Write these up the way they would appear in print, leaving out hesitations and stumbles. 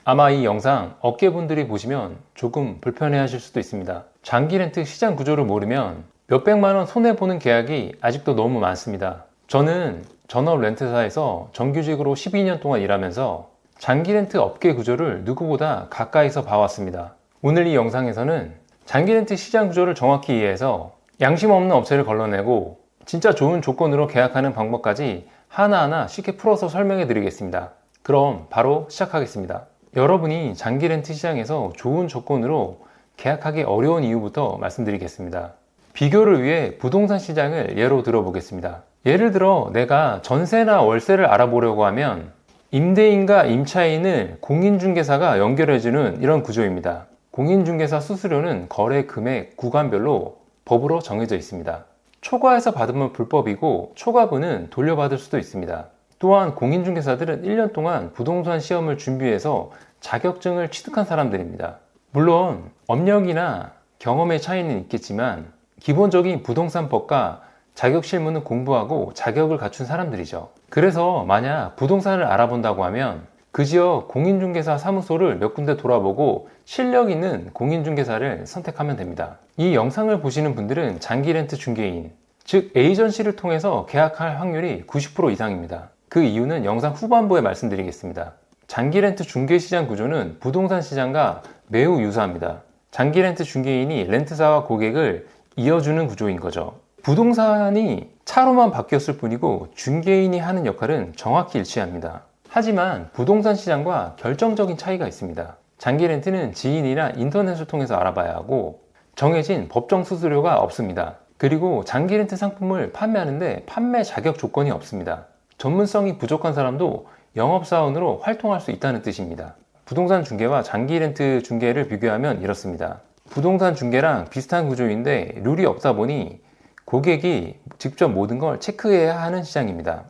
아마 이 영상 업계분들이 보시면 조금 불편해 하실 수도 있습니다. 장기 렌트 시장 구조를 모르면 몇백만원 손해보는 계약이 아직도 너무 많습니다. 저는 전업 렌트사에서 정규직으로 12년 동안 일하면서 장기 렌트 업계 구조를 누구보다 가까이서 봐왔습니다. 오늘 이 영상에서는 장기 렌트 시장 구조를 정확히 이해해서 양심 없는 업체를 걸러내고 진짜 좋은 조건으로 계약하는 방법까지 하나하나 쉽게 풀어서 설명해 드리겠습니다. 그럼 바로 시작하겠습니다. 여러분이 장기 렌트 시장에서 좋은 조건으로 계약하기 어려운 이유부터 말씀드리겠습니다. 비교를 위해 부동산 시장을 예로 들어보겠습니다. 예를 들어 내가 전세나 월세를 알아보려고 하면 임대인과 임차인을 공인중개사가 연결해주는 이런 구조입니다. 공인중개사 수수료는 거래 금액 구간별로 법으로 정해져 있습니다. 초과해서 받으면 불법이고 초과분은 돌려받을 수도 있습니다. 또한 공인중개사들은 1년 동안 부동산 시험을 준비해서 자격증을 취득한 사람들입니다. 물론 업력이나 경험의 차이는 있겠지만 기본적인 부동산법과 자격실무는 공부하고 자격을 갖춘 사람들이죠. 그래서 만약 부동산을 알아본다고 하면 그 지역 공인중개사 사무소를 몇 군데 돌아보고 실력 있는 공인중개사를 선택하면 됩니다. 이 영상을 보시는 분들은 장기 렌트 중개인, 즉 에이전시를 통해서 계약할 확률이 90% 이상입니다. 그 이유는 영상 후반부에 말씀드리겠습니다. 장기 렌트 중개 시장 구조는 부동산 시장과 매우 유사합니다. 장기 렌트 중개인이 렌트사와 고객을 이어주는 구조인 거죠. 부동산이 차로만 바뀌었을 뿐이고 중개인이 하는 역할은 정확히 일치합니다. 하지만 부동산 시장과 결정적인 차이가 있습니다. 장기 렌트는 지인이나 인터넷을 통해서 알아봐야 하고 정해진 법정 수수료가 없습니다. 그리고 장기 렌트 상품을 판매하는데 판매 자격 조건이 없습니다. 전문성이 부족한 사람도 영업사원으로 활동할 수 있다는 뜻입니다. 부동산 중개와 장기 렌트 중개를 비교하면 이렇습니다. 부동산 중개랑 비슷한 구조인데 룰이 없다 보니 고객이 직접 모든 걸 체크해야 하는 시장입니다.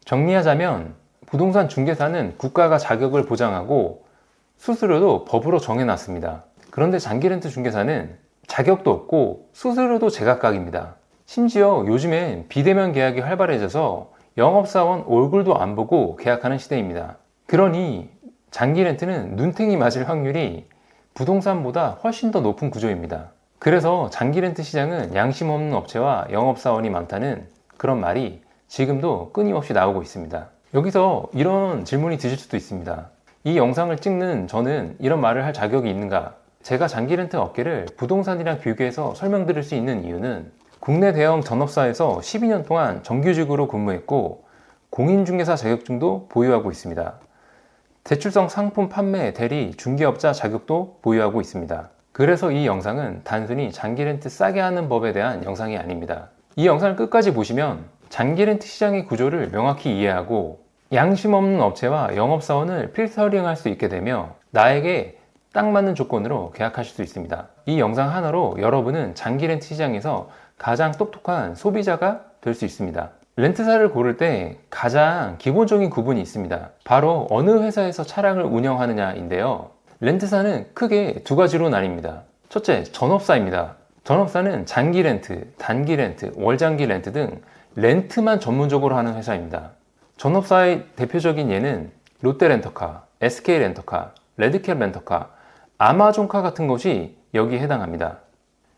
정리하자면 부동산 중개사는 국가가 자격을 보장하고 수수료도 법으로 정해놨습니다. 그런데 장기 렌트 중개사는 자격도 없고 수수료도 제각각입니다. 심지어 요즘엔 비대면 계약이 활발해져서 영업사원 얼굴도 안 보고 계약하는 시대입니다. 그러니 장기 렌트는 눈탱이 맞을 확률이 부동산보다 훨씬 더 높은 구조입니다. 그래서 장기 렌트 시장은 양심 없는 업체와 영업사원이 많다는 그런 말이 지금도 끊임없이 나오고 있습니다. 여기서 이런 질문이 드실 수도 있습니다. 이 영상을 찍는 저는 이런 말을 할 자격이 있는가? 제가 장기 렌트 업계를 부동산이랑 비교해서 설명드릴 수 있는 이유는 국내 대형 전업사에서 12년 동안 정규직으로 근무했고 공인중개사 자격증도 보유하고 있습니다. 대출성 상품 판매, 대리, 중개업자 자격도 보유하고 있습니다. 그래서 이 영상은 단순히 장기 렌트 싸게 하는 법에 대한 영상이 아닙니다. 이 영상을 끝까지 보시면 장기 렌트 시장의 구조를 명확히 이해하고 양심 없는 업체와 영업사원을 필터링할 수 있게 되며 나에게 딱 맞는 조건으로 계약하실 수 있습니다. 이 영상 하나로 여러분은 장기 렌트 시장에서 가장 똑똑한 소비자가 될 수 있습니다. 렌트사를 고를 때 가장 기본적인 구분이 있습니다. 바로 어느 회사에서 차량을 운영하느냐인데요. 렌트사는 크게 두 가지로 나뉩니다. 첫째, 전업사입니다. 전업사는 장기 렌트, 단기 렌트, 월장기 렌트 등 렌트만 전문적으로 하는 회사입니다. 전업사의 대표적인 예는 롯데렌터카, SK렌터카, 레드캡 렌터카, 아마존카 같은 것이 여기에 해당합니다.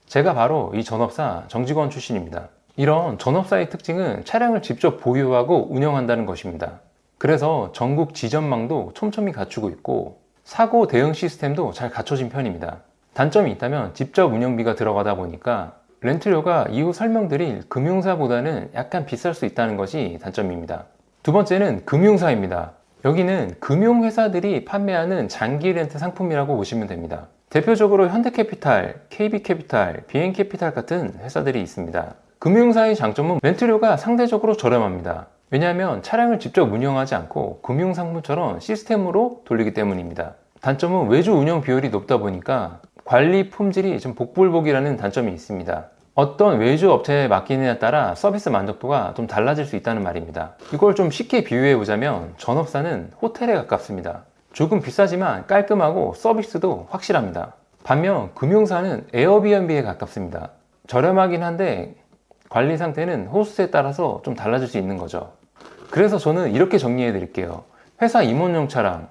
제가 바로 이 전업사 정직원 출신입니다. 이런 전업사의 특징은 차량을 직접 보유하고 운영한다는 것입니다. 그래서 전국 지점망도 촘촘히 갖추고 있고 사고 대응 시스템도 잘 갖춰진 편입니다. 단점이 있다면 직접 운영비가 들어가다 보니까 렌트료가 이후 설명드릴 금융사보다는 약간 비쌀 수 있다는 것이 단점입니다. 두 번째는 금융사입니다. 여기는 금융회사들이 판매하는 장기 렌트 상품이라고 보시면 됩니다. 대표적으로 현대캐피탈, KB캐피탈, 비엔캐피탈 같은 회사들이 있습니다. 금융사의 장점은 렌트료가 상대적으로 저렴합니다. 왜냐하면 차량을 직접 운영하지 않고 금융상품처럼 시스템으로 돌리기 때문입니다. 단점은 외주 운영 비율이 높다 보니까 관리 품질이 좀 복불복이라는 단점이 있습니다. 어떤 외주 업체에 맡기느냐에 따라 서비스 만족도가 좀 달라질 수 있다는 말입니다. 이걸 좀 쉽게 비유해 보자면 전업사는 호텔에 가깝습니다. 조금 비싸지만 깔끔하고 서비스도 확실합니다. 반면 금융사는 에어비앤비에 가깝습니다. 저렴하긴 한데 관리 상태는 호스트에 따라서 좀 달라질 수 있는 거죠. 그래서 저는 이렇게 정리해 드릴게요. 회사 임원용 차량,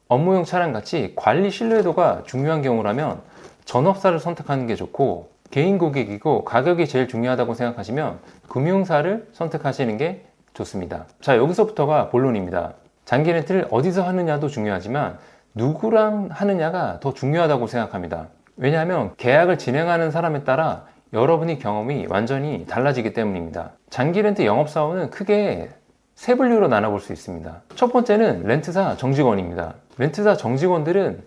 업무용 차량 같이 관리 신뢰도가 중요한 경우라면 전업사를 선택하는 게 좋고, 개인 고객이고 가격이 제일 중요하다고 생각하시면 금융사를 선택하시는 게 좋습니다. 자, 여기서부터가 본론입니다. 장기 렌트를 어디서 하느냐도 중요하지만 누구랑 하느냐가 더 중요하다고 생각합니다. 왜냐하면 계약을 진행하는 사람에 따라 여러분의 경험이 완전히 달라지기 때문입니다. 장기 렌트 영업사원은 크게 세 분류로 나눠볼 수 있습니다. 첫 번째는 렌트사 정직원입니다. 렌트사 정직원들은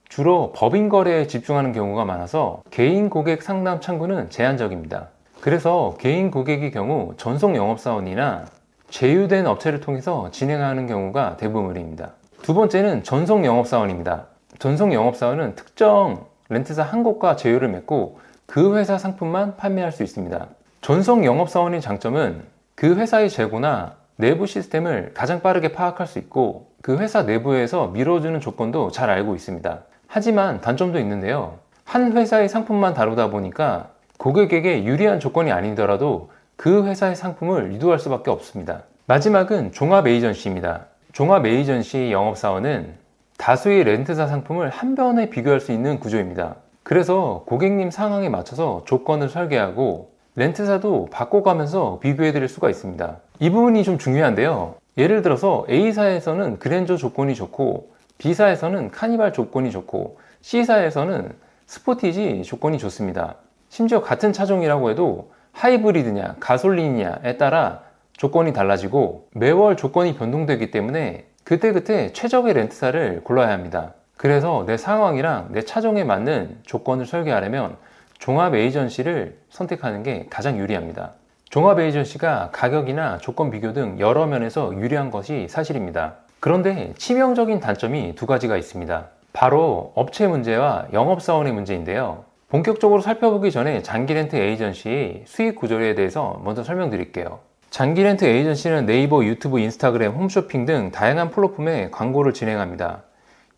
주로 법인 거래에 집중하는 경우가 많아서 개인 고객 상담 창구는 제한적입니다. 그래서 개인 고객의 경우 전속 영업사원이나 제휴된 업체를 통해서 진행하는 경우가 대부분입니다. 두 번째는 전속 영업사원입니다. 전속 영업사원은 특정 렌트사 한 곳과 제휴를 맺고 그 회사 상품만 판매할 수 있습니다. 전속 영업사원의 장점은 그 회사의 재고나 내부 시스템을 가장 빠르게 파악할 수 있고 그 회사 내부에서 밀어주는 조건도 잘 알고 있습니다. 하지만 단점도 있는데요. 한 회사의 상품만 다루다 보니까 고객에게 유리한 조건이 아니더라도 그 회사의 상품을 유도할 수밖에 없습니다. 마지막은 종합 에이전시입니다. 종합 에이전시 영업사원은 다수의 렌트사 상품을 한 번에 비교할 수 있는 구조입니다. 그래서 고객님 상황에 맞춰서 조건을 설계하고 렌트사도 바꿔가면서 비교해 드릴 수가 있습니다. 이 부분이 좀 중요한데요. 예를 들어서 A사에서는 그랜저 조건이 좋고 B사에서는 카니발 조건이 좋고 C사에서는 스포티지 조건이 좋습니다. 심지어 같은 차종이라고 해도 하이브리드냐 가솔린이냐에 따라 조건이 달라지고 매월 조건이 변동되기 때문에 그때그때 최적의 렌트사를 골라야 합니다. 그래서 내 상황이랑 내 차종에 맞는 조건을 설계하려면 종합 에이전시를 선택하는 게 가장 유리합니다. 종합 에이전시가 가격이나 조건 비교 등 여러 면에서 유리한 것이 사실입니다. 그런데 치명적인 단점이 두 가지가 있습니다. 바로 업체 문제와 영업사원의 문제인데요. 본격적으로 살펴보기 전에 장기 렌트 에이전시의 수익 구조에 대해서 먼저 설명드릴게요. 장기 렌트 에이전시는 네이버, 유튜브, 인스타그램, 홈쇼핑 등 다양한 플랫폼에 광고를 진행합니다.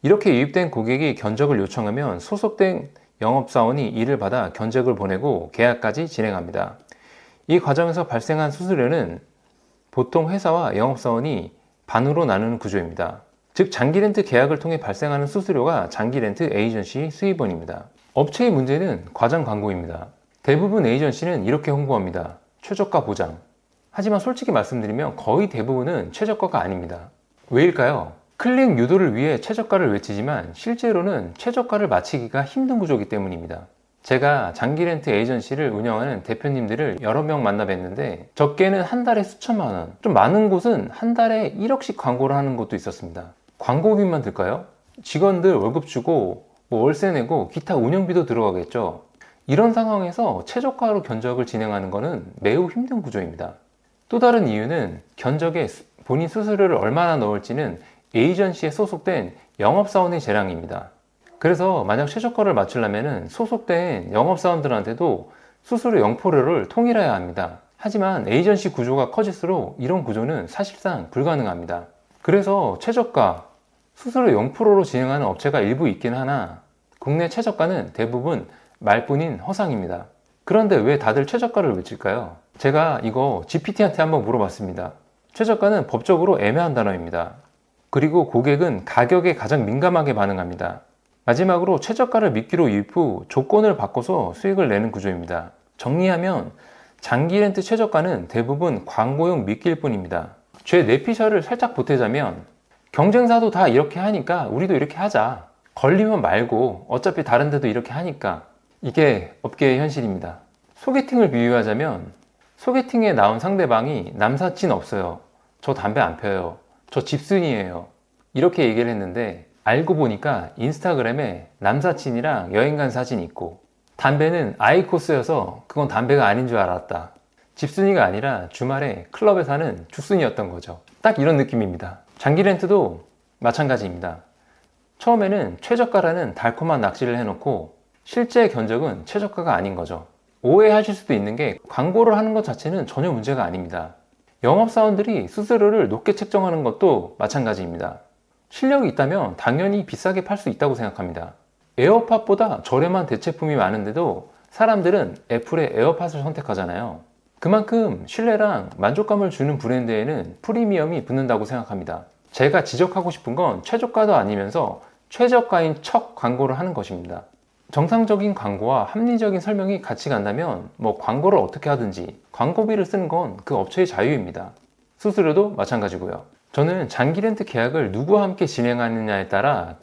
이렇게 유입된 고객이 견적을 요청하면 소속된 영업사원이 이를 받아 견적을 보내고 계약까지 진행합니다. 이 과정에서 발생한 수수료는 보통 회사와 영업사원이 반으로 나누는 구조입니다. 즉 장기 렌트 계약을 통해 발생하는 수수료가 장기 렌트 에이전시 수입원입니다. 업체의 문제는 과장 광고입니다. 대부분 에이전시는 이렇게 홍보합니다. 최저가 보장. 하지만 솔직히 말씀드리면 거의 대부분은 최저가가 아닙니다. 왜일까요? 클릭 유도를 위해 최저가를 외치지만 실제로는 최저가를 맞추기가 힘든 구조이기 때문입니다. 제가 장기 렌트 에이전시를 운영하는 대표님들을 여러 명 만나 뵀는데 적게는 한 달에 수천만 원, 좀 많은 곳은 한 달에 1억씩 광고를 하는 곳도 있었습니다. 광고비만 들까요? 직원들 월급 주고 월세 내고 기타 운영비도 들어가겠죠. 이런 상황에서 최저가로 견적을 진행하는 것은 매우 힘든 구조입니다. 또 다른 이유는 견적에 본인 수수료를 얼마나 넣을지는 에이전시에 소속된 영업사원의 재량입니다. 그래서 만약 최저가를 맞추려면 소속된 영업사원들한테도 수수료 0%를 통일해야 합니다. 하지만 에이전시 구조가 커질수록 이런 구조는 사실상 불가능합니다. 그래서 최저가, 수수료 0%로 진행하는 업체가 일부 있긴 하나 국내 최저가는 대부분 말뿐인 허상입니다. 그런데 왜 다들 최저가를 외칠까요? 제가 이거 GPT한테 한번 물어봤습니다. 최저가는 법적으로 애매한 단어입니다. 그리고 고객은 가격에 가장 민감하게 반응합니다. 마지막으로 최저가를 미끼로 유입 후 조건을 바꿔서 수익을 내는 구조입니다. 정리하면 장기 렌트 최저가는 대부분 광고용 미끼일 뿐입니다. 제 뇌피셜을 살짝 보태자면 경쟁사도 다 이렇게 하니까 우리도 이렇게 하자. 걸리면 말고 어차피 다른 데도 이렇게 하니까. 이게 업계의 현실입니다. 소개팅을 비유하자면 소개팅에 나온 상대방이 남사친 없어요. 저 담배 안 펴요. 저 집순이에요. 이렇게 얘기를 했는데 알고 보니까 인스타그램에 남사친이랑 여행 간 사진이 있고 담배는 아이코스여서 그건 담배가 아닌 줄 알았다. 집순이가 아니라 주말에 클럽에 사는 죽순이었던 거죠. 딱 이런 느낌입니다. 장기 렌트도 마찬가지입니다. 처음에는 최저가라는 달콤한 낚시를 해놓고 실제 견적은 최저가가 아닌 거죠. 오해하실 수도 있는 게 광고를 하는 것 자체는 전혀 문제가 아닙니다. 영업사원들이 수수료를 높게 책정하는 것도 마찬가지입니다. 실력이 있다면 당연히 비싸게 팔 수 있다고 생각합니다. 에어팟보다 저렴한 대체품이 많은데도 사람들은 애플의 에어팟을 선택하잖아요. 그만큼 신뢰랑 만족감을 주는 브랜드에는 프리미엄이 붙는다고 생각합니다. 제가 지적하고 싶은 건 최저가도 아니면서 최저가인 척 광고를 하는 것입니다. 정상적인 광고와 합리적인 설명이 같이 간다면 뭐 광고를 어떻게 하든지 광고비를 쓰는 건 그 업체의 자유입니다. 수수료도 마찬가지고요. 저는 장기 렌트 계약을 누구와 함께 진행하느냐에 따라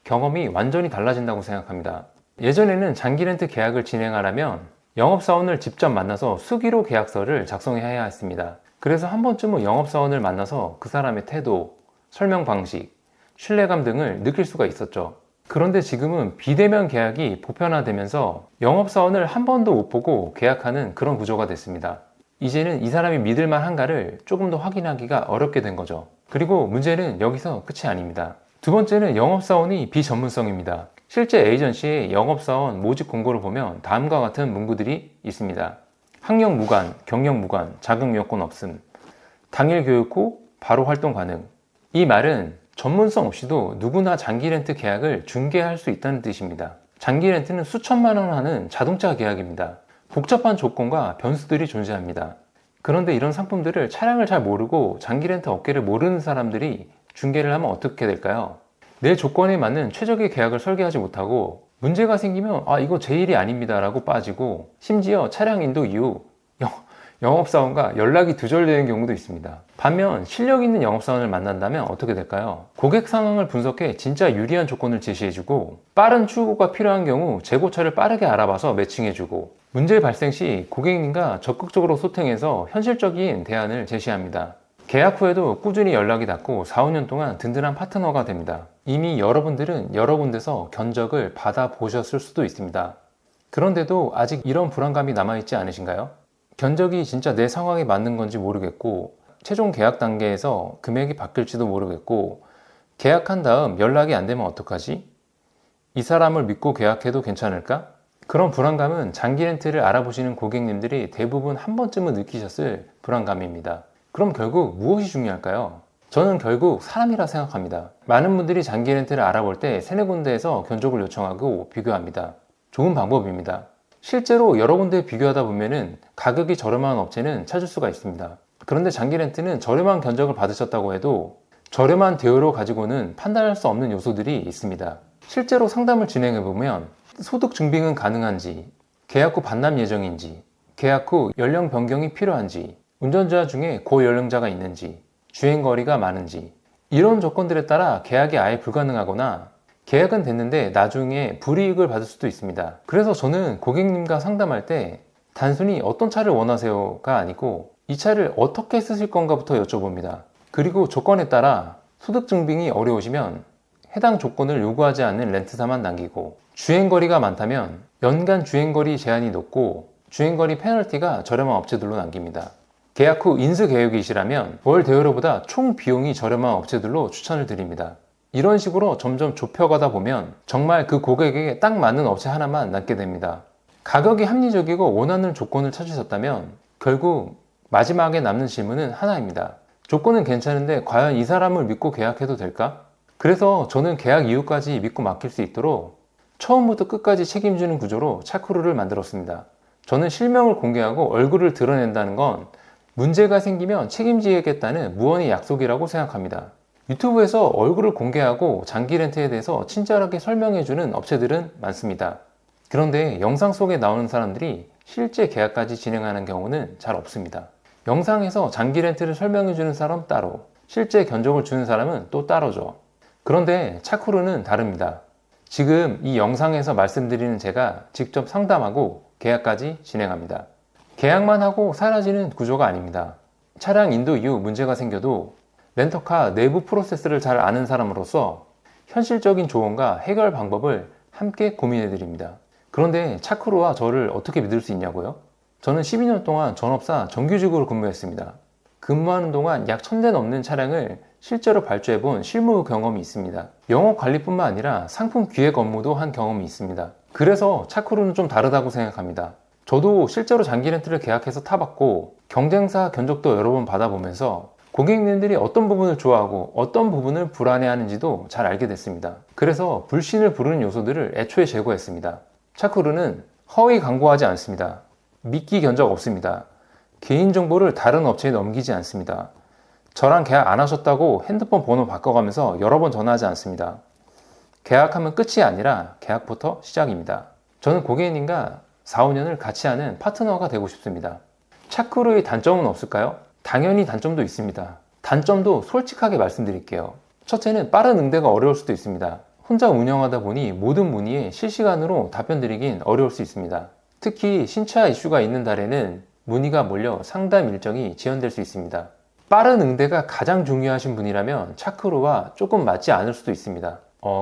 경험이 완전히 달라진다고 생각합니다. 예전에는 장기 렌트 계약을 진행하려면 영업사원을 직접 만나서 수기로 계약서를 작성해야 했습니다. 그래서 한 번쯤은 영업사원을 만나서 그 사람의 태도, 설명 방식, 신뢰감 등을 느낄 수가 있었죠. 그런데 지금은 비대면 계약이 보편화되면서 영업사원을 한 번도 못 보고 계약하는 그런 구조가 됐습니다. 이제는 이 사람이 믿을만 한가를 조금 더 확인하기가 어렵게 된 거죠. 그리고 문제는 여기서 끝이 아닙니다. 두 번째는 영업사원이 비전문성입니다. 실제 에이전시의 영업사원 모집 공고를 보면 다음과 같은 문구들이 있습니다. 학력 무관, 경력 무관, 자격 요건 없음, 당일 교육 후 바로 활동 가능. 이 말은 전문성 없이도 누구나 장기 렌트 계약을 중개할 수 있다는 뜻입니다. 장기 렌트는 수천만 원 하는 자동차 계약입니다. 복잡한 조건과 변수들이 존재합니다. 그런데 이런 상품들을 차량을 잘 모르고 장기 렌트 업계를 모르는 사람들이 중개를 하면 어떻게 될까요? 내 조건에 맞는 최적의 계약을 설계하지 못하고 문제가 생기면 이거 제 일이 아닙니다 라고 빠지고 심지어 차량 인도 이후 영업사원과 연락이 두절되는 경우도 있습니다. 반면 실력 있는 영업사원을 만난다면 어떻게 될까요? 고객 상황을 분석해 진짜 유리한 조건을 제시해주고 빠른 출고가 필요한 경우 재고차를 빠르게 알아봐서 매칭해주고 문제 발생 시 고객님과 적극적으로 소통해서 현실적인 대안을 제시합니다. 계약 후에도 꾸준히 연락이 닿고 4, 5년 동안 든든한 파트너가 됩니다. 이미 여러분들은 여러 군데서 견적을 받아보셨을 수도 있습니다. 그런데도 아직 이런 불안감이 남아있지 않으신가요? 견적이 진짜 내 상황에 맞는 건지 모르겠고 최종 계약 단계에서 금액이 바뀔지도 모르겠고 계약한 다음 연락이 안 되면 어떡하지? 이 사람을 믿고 계약해도 괜찮을까? 그런 불안감은 장기 렌트를 알아보시는 고객님들이 대부분 한 번쯤은 느끼셨을 불안감입니다. 그럼 결국 무엇이 중요할까요? 저는 결국 사람이라 생각합니다. 많은 분들이 장기 렌트를 알아볼 때 세네 군데에서 견적을 요청하고 비교합니다. 좋은 방법입니다. 실제로 여러 군데 비교하다 보면은 가격이 저렴한 업체는 찾을 수가 있습니다. 그런데 장기 렌트는 저렴한 견적을 받으셨다고 해도 저렴한 대우로 가지고는 판단할 수 없는 요소들이 있습니다. 실제로 상담을 진행해보면 소득 증빙은 가능한지, 계약 후 반납 예정인지, 계약 후 연령 변경이 필요한지, 운전자 중에 고연령자가 있는지, 주행거리가 많은지 이런 조건들에 따라 계약이 아예 불가능하거나 계약은 됐는데 나중에 불이익을 받을 수도 있습니다. 그래서 저는 고객님과 상담할 때 단순히 어떤 차를 원하세요가 아니고 이 차를 어떻게 쓰실 건가부터 여쭤봅니다. 그리고 조건에 따라 소득 증빙이 어려우시면 해당 조건을 요구하지 않는 렌트사만 남기고 주행거리가 많다면 연간 주행거리 제한이 높고 주행거리 페널티가 저렴한 업체들로 남깁니다. 계약 후 인수 계획이시라면 월 대여료보다 총 비용이 저렴한 업체들로 추천을 드립니다. 이런 식으로 점점 좁혀가다 보면 정말 그 고객에게 딱 맞는 업체 하나만 남게 됩니다. 가격이 합리적이고 원하는 조건을 찾으셨다면 결국 마지막에 남는 질문은 하나입니다. 조건은 괜찮은데 과연 이 사람을 믿고 계약해도 될까? 그래서 저는 계약 이후까지 믿고 맡길 수 있도록 처음부터 끝까지 책임지는 구조로 차크루를 만들었습니다. 저는 실명을 공개하고 얼굴을 드러낸다는 건 문제가 생기면 책임지겠다는 무언의 약속이라고 생각합니다. 유튜브에서 얼굴을 공개하고 장기 렌트에 대해서 친절하게 설명해주는 업체들은 많습니다. 그런데 영상 속에 나오는 사람들이 실제 계약까지 진행하는 경우는 잘 없습니다. 영상에서 장기 렌트를 설명해주는 사람 따로, 실제 견적을 주는 사람은 또 따로죠. 그런데 차크루는 다릅니다. 지금 이 영상에서 말씀드리는 제가 직접 상담하고 계약까지 진행합니다. 계약만 하고 사라지는 구조가 아닙니다. 차량 인도 이후 문제가 생겨도 렌터카 내부 프로세스를 잘 아는 사람으로서 현실적인 조언과 해결 방법을 함께 고민해 드립니다. 그런데 차크루와 저를 어떻게 믿을 수 있냐고요? 저는 12년 동안 전업사 정규직으로 근무했습니다. 근무하는 동안 약 1000대 넘는 차량을 실제로 발주해 본 실무 경험이 있습니다. 영업 관리뿐만 아니라 상품 기획 업무도 한 경험이 있습니다. 그래서 차크루는 좀 다르다고 생각합니다. 저도 실제로 장기 렌트를 계약해서 타봤고 경쟁사 견적도 여러 번 받아보면서 고객님들이 어떤 부분을 좋아하고 어떤 부분을 불안해하는지도 잘 알게 됐습니다. 그래서 불신을 부르는 요소들을 애초에 제거했습니다. 차크루는 허위 광고하지 않습니다. 미끼 견적 없습니다. 개인정보를 다른 업체에 넘기지 않습니다. 저랑 계약 안 하셨다고 핸드폰 번호 바꿔가면서 여러 번 전화하지 않습니다. 계약하면 끝이 아니라 계약부터 시작입니다. 저는 고객님과 4, 5년을 같이 하는 파트너가 되고 싶습니다. 차크루의 단점은 없을까요? 당연히 단점도 있습니다. 단점도 솔직하게 말씀드릴게요. 첫째는 빠른 응대가 어려울 수도 있습니다. 혼자 운영하다 보니 모든 문의에 실시간으로 답변 드리긴 어려울 수 있습니다. 특히 신차 이슈가 있는 달에는 문의가 몰려 상담 일정이 지연될 수 있습니다. 빠른 응대가 가장 중요하신 분이라면 차크루와 조금 맞지 않을 수도 있습니다.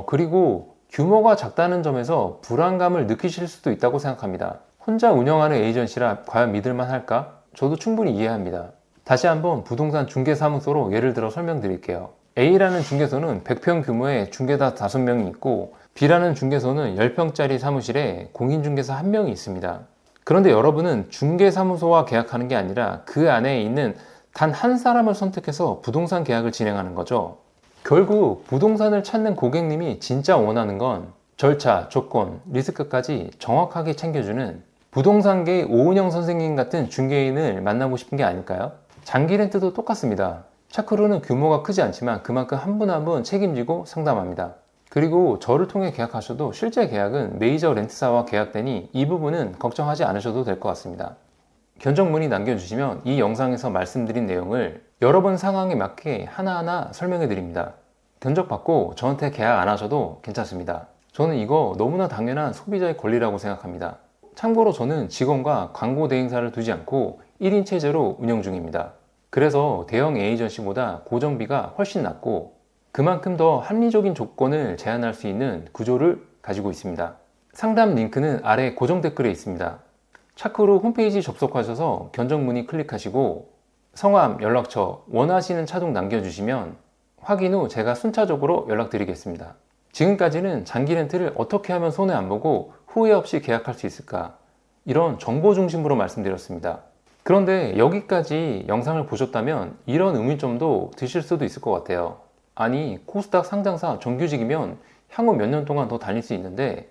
그리고 규모가 작다는 점에서 불안감을 느끼실 수도 있다고 생각합니다. 혼자 운영하는 에이전시라 과연 믿을만 할까? 저도 충분히 이해합니다. 다시 한번 부동산 중개사무소로 예를 들어 설명드릴게요. A라는 중개소는 100평 규모의 중개사 5명이 있고 B라는 중개소는 10평짜리 사무실에 공인중개사 1명이 있습니다. 그런데 여러분은 중개사무소와 계약하는 게 아니라 그 안에 있는 단 한 사람을 선택해서 부동산 계약을 진행하는 거죠. 결국 부동산을 찾는 고객님이 진짜 원하는 건 절차, 조건, 리스크까지 정확하게 챙겨주는 부동산계의 오은영 선생님 같은 중개인을 만나고 싶은 게 아닐까요? 장기 렌트도 똑같습니다. 차크루는 규모가 크지 않지만 그만큼 한 분 한 분 책임지고 상담합니다. 그리고 저를 통해 계약하셔도 실제 계약은 메이저 렌트사와 계약되니 이 부분은 걱정하지 않으셔도 될 것 같습니다. 견적 문의 남겨주시면 이 영상에서 말씀드린 내용을 여러분 상황에 맞게 하나하나 설명해 드립니다. 견적 받고 저한테 계약 안 하셔도 괜찮습니다. 저는 이거 너무나 당연한 소비자의 권리라고 생각합니다. 참고로 저는 직원과 광고 대행사를 두지 않고 1인 체제로 운영 중입니다. 그래서 대형 에이전시보다 고정비가 훨씬 낮고 그만큼 더 합리적인 조건을 제안할 수 있는 구조를 가지고 있습니다. 상담 링크는 아래 고정 댓글에 있습니다. 차크루 홈페이지 접속하셔서 견적 문의 클릭하시고 성함, 연락처, 원하시는 차종 남겨주시면 확인 후 제가 순차적으로 연락드리겠습니다. 지금까지는 장기 렌트를 어떻게 하면 손해 안 보고 후회 없이 계약할 수 있을까? 이런 정보 중심으로 말씀드렸습니다. 그런데 여기까지 영상을 보셨다면 이런 의문점도 드실 수도 있을 것 같아요. 아니, 코스닥 상장사 정규직이면 향후 몇 년 동안 더 다닐 수 있는데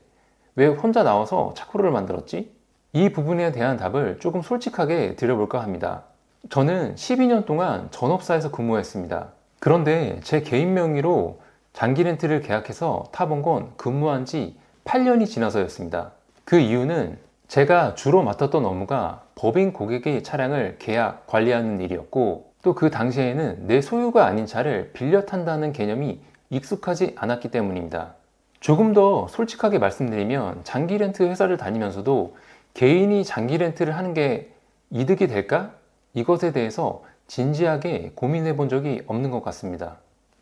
왜 혼자 나와서 차크루를 만들었지? 이 부분에 대한 답을 조금 솔직하게 드려볼까 합니다. 저는 12년 동안 전업사에서 근무했습니다. 그런데 제 개인 명의로 장기 렌트를 계약해서 타본 건 근무한 지 8년이 지나서였습니다. 그 이유는 제가 주로 맡았던 업무가 법인 고객의 차량을 계약, 관리하는 일이었고 또 그 당시에는 내 소유가 아닌 차를 빌려 탄다는 개념이 익숙하지 않았기 때문입니다. 조금 더 솔직하게 말씀드리면 장기 렌트 회사를 다니면서도 개인이 장기 렌트를 하는 게 이득이 될까? 이것에 대해서 진지하게 고민해 본 적이 없는 것 같습니다.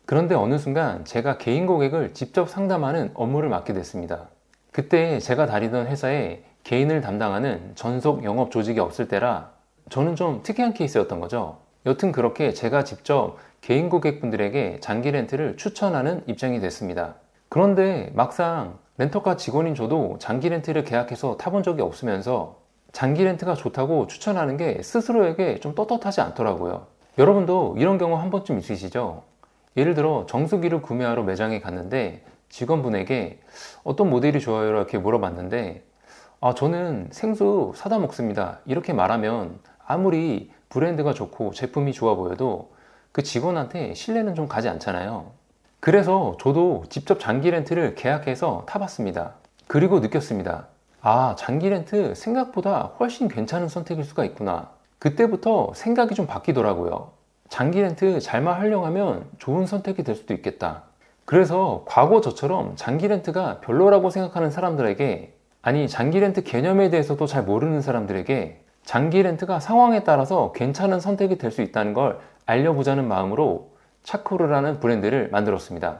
그런데 어느 순간 제가 개인 고객을 직접 상담하는 업무를 맡게 됐습니다. 그때 제가 다니던 회사에 개인을 담당하는 전속 영업 조직이 없을 때라 저는 좀 특이한 케이스였던 거죠. 여튼 그렇게 제가 직접 개인 고객분들에게 장기 렌트를 추천하는 입장이 됐습니다. 그런데 막상 렌터카 직원인 저도 장기 렌트를 계약해서 타본 적이 없으면서 장기 렌트가 좋다고 추천하는 게 스스로에게 좀 떳떳하지 않더라고요. 여러분도 이런 경험 한 번쯤 있으시죠? 예를 들어 정수기를 구매하러 매장에 갔는데 직원분에게 어떤 모델이 좋아요? 이렇게 물어봤는데 저는 생수 사다 먹습니다. 이렇게 말하면 아무리 브랜드가 좋고 제품이 좋아 보여도 그 직원한테 신뢰는 좀 가지 않잖아요. 그래서 저도 직접 장기 렌트를 계약해서 타봤습니다. 그리고 느꼈습니다. 장기 렌트 생각보다 훨씬 괜찮은 선택일 수가 있구나. 그때부터 생각이 좀 바뀌더라고요. 장기 렌트 잘만 활용하면 좋은 선택이 될 수도 있겠다. 그래서 과거 저처럼 장기 렌트가 별로라고 생각하는 사람들에게, 아니 장기 렌트 개념에 대해서도 잘 모르는 사람들에게 장기 렌트가 상황에 따라서 괜찮은 선택이 될 수 있다는 걸 알려보자는 마음으로 차크루라는 브랜드를 만들었습니다.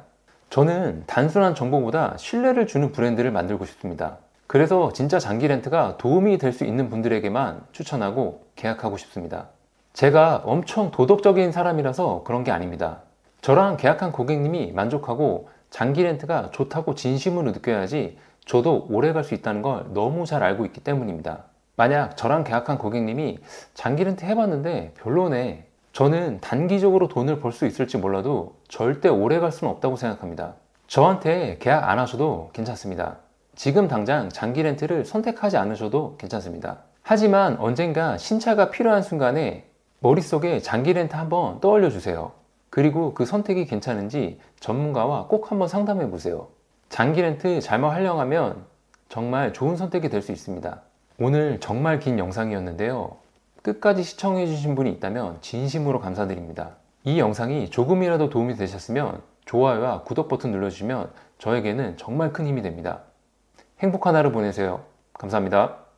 저는 단순한 정보보다 신뢰를 주는 브랜드를 만들고 싶습니다. 그래서 진짜 장기 렌트가 도움이 될 수 있는 분들에게만 추천하고 계약하고 싶습니다. 제가 엄청 도덕적인 사람이라서 그런 게 아닙니다. 저랑 계약한 고객님이 만족하고 장기 렌트가 좋다고 진심으로 느껴야지 저도 오래 갈 수 있다는 걸 너무 잘 알고 있기 때문입니다. 만약 저랑 계약한 고객님이 장기 렌트 해봤는데 별로네, 저는 단기적으로 돈을 벌 수 있을지 몰라도 절대 오래 갈 수는 없다고 생각합니다. 저한테 계약 안 하셔도 괜찮습니다. 지금 당장 장기 렌트를 선택하지 않으셔도 괜찮습니다. 하지만 언젠가 신차가 필요한 순간에 머릿속에 장기 렌트 한번 떠올려 주세요. 그리고 그 선택이 괜찮은지 전문가와 꼭 한번 상담해 보세요. 장기 렌트 잘만 활용하면 정말 좋은 선택이 될 수 있습니다. 오늘 정말 긴 영상이었는데요. 끝까지 시청해 주신 분이 있다면 진심으로 감사드립니다. 이 영상이 조금이라도 도움이 되셨으면 좋아요와 구독 버튼 눌러주시면 저에게는 정말 큰 힘이 됩니다. 행복한 하루 보내세요. 감사합니다.